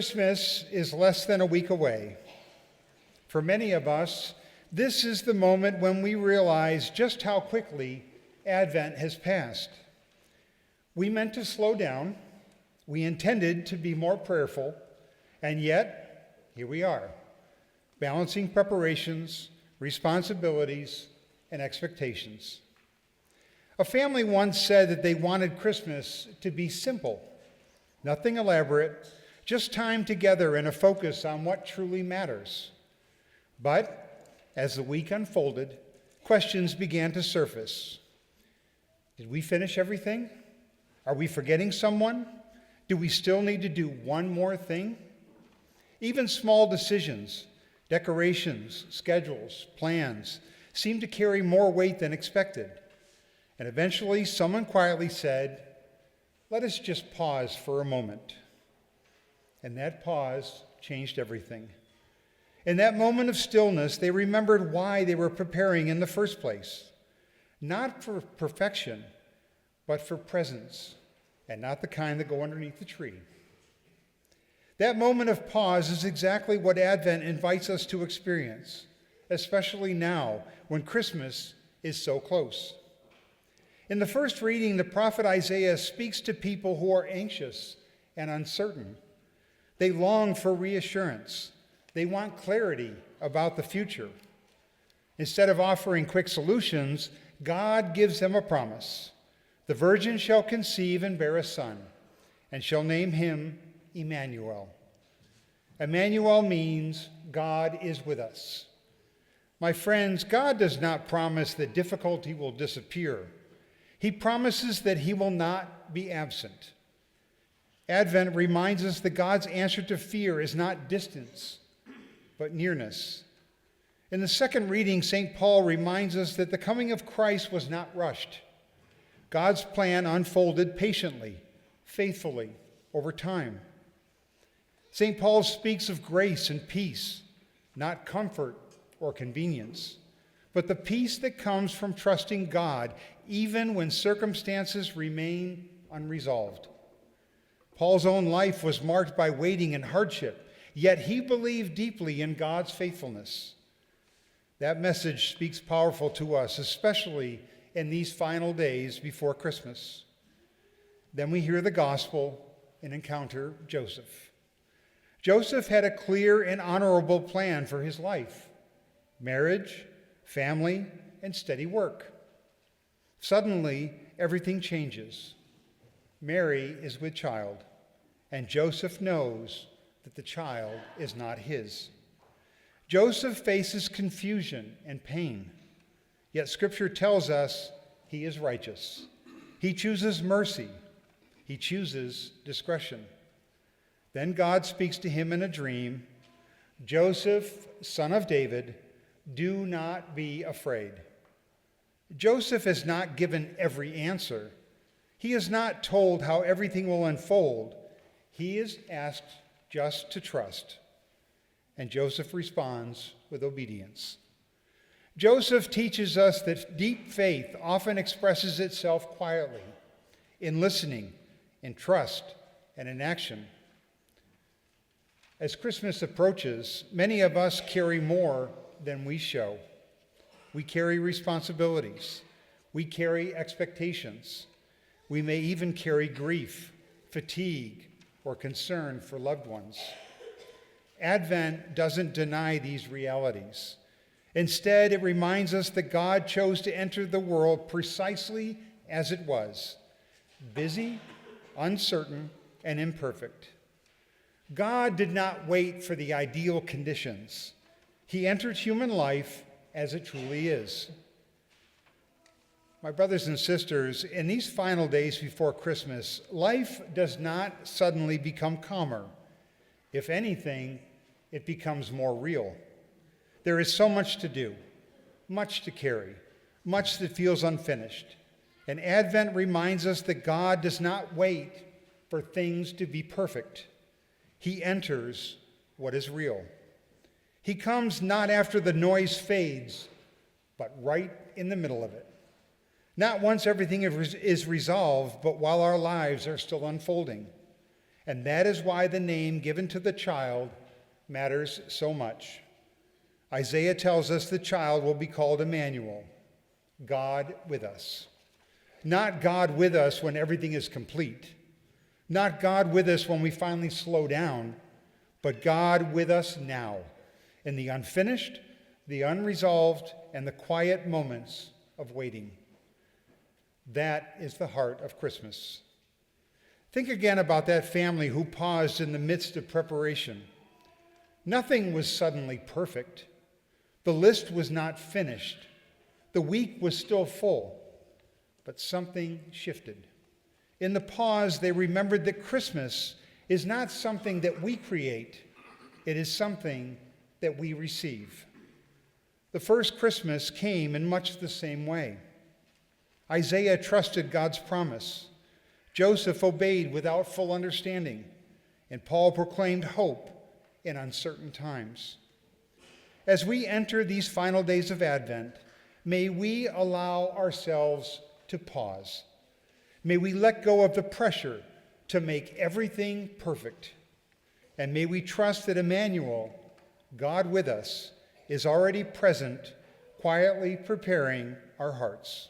Christmas is less than a week away. For many of us, this is the moment when we realize just how quickly Advent has passed. We meant to slow down, we intended to be more prayerful, and yet, here we are, balancing preparations, responsibilities, and expectations. A family once said that they wanted Christmas to be simple, nothing elaborate, just time together and a focus on what truly matters. But as the week unfolded, questions began to surface. Did we finish everything? Are we forgetting someone? Do we still need to do one more thing? Even small decisions, decorations, schedules, plans seemed to carry more weight than expected. And eventually, someone quietly said, "Let us just pause for a moment." And that pause changed everything. In that moment of stillness, they remembered why they were preparing in the first place. Not for perfection, but for presence, and not the kind that go underneath the tree. That moment of pause is exactly what Advent invites us to experience, especially now when Christmas is so close. In the first reading, the prophet Isaiah speaks to people who are anxious and uncertain. They long for reassurance. They want clarity about the future. Instead of offering quick solutions, God gives them a promise. The virgin shall conceive and bear a son, and shall name him Emmanuel. Emmanuel means God is with us. My friends, God does not promise that difficulty will disappear. He promises that he will not be absent. Advent reminds us that God's answer to fear is not distance, but nearness. In the second reading, St. Paul reminds us that the coming of Christ was not rushed. God's plan unfolded patiently, faithfully, over time. St. Paul speaks of grace and peace, not comfort or convenience, but the peace that comes from trusting God even when circumstances remain unresolved. Paul's own life was marked by waiting and hardship, yet he believed deeply in God's faithfulness. That message speaks powerful to us, especially in these final days before Christmas. Then we hear the gospel and encounter Joseph. Joseph had a clear and honorable plan for his life: marriage, family, and steady work. Suddenly, everything changes. Mary is with child, and Joseph knows that the child is not his. Joseph faces confusion and pain, yet Scripture tells us he is righteous. He chooses mercy. He chooses discretion. Then God speaks to him in a dream, "Joseph, son of David, do not be afraid." Joseph is not given every answer. He is not told how everything will unfold. He is asked just to trust. And Joseph responds with obedience. Joseph teaches us that deep faith often expresses itself quietly, in listening, in trust, and in action. As Christmas approaches, many of us carry more than we show. We carry responsibilities. We carry expectations. We may even carry grief, fatigue, or concern for loved ones. Advent doesn't deny these realities. Instead, it reminds us that God chose to enter the world precisely as it was: busy, uncertain, and imperfect. God did not wait for the ideal conditions. He entered human life as it truly is. My brothers and sisters, in these final days before Christmas, life does not suddenly become calmer. If anything, it becomes more real. There is so much to do, much to carry, much that feels unfinished. And Advent reminds us that God does not wait for things to be perfect. He enters what is real. He comes not after the noise fades, but right in the middle of it. Not once everything is resolved, but while our lives are still unfolding. And that is why the name given to the child matters so much. Isaiah tells us the child will be called Emmanuel, God with us. Not God with us when everything is complete. Not God with us when we finally slow down, but God with us now, in the unfinished, the unresolved, and the quiet moments of waiting. That is the heart of Christmas. Think again about that family who paused in the midst of preparation. Nothing was suddenly perfect. The list was not finished. The week was still full, but something shifted. In the pause, they remembered that Christmas is not something that we create. It is something that we receive. The first Christmas came in much the same way. Isaiah trusted God's promise. Joseph obeyed without full understanding, and Paul proclaimed hope in uncertain times. As we enter these final days of Advent, may we allow ourselves to pause. May we let go of the pressure to make everything perfect. And may we trust that Emmanuel, God with us, is already present, quietly preparing our hearts.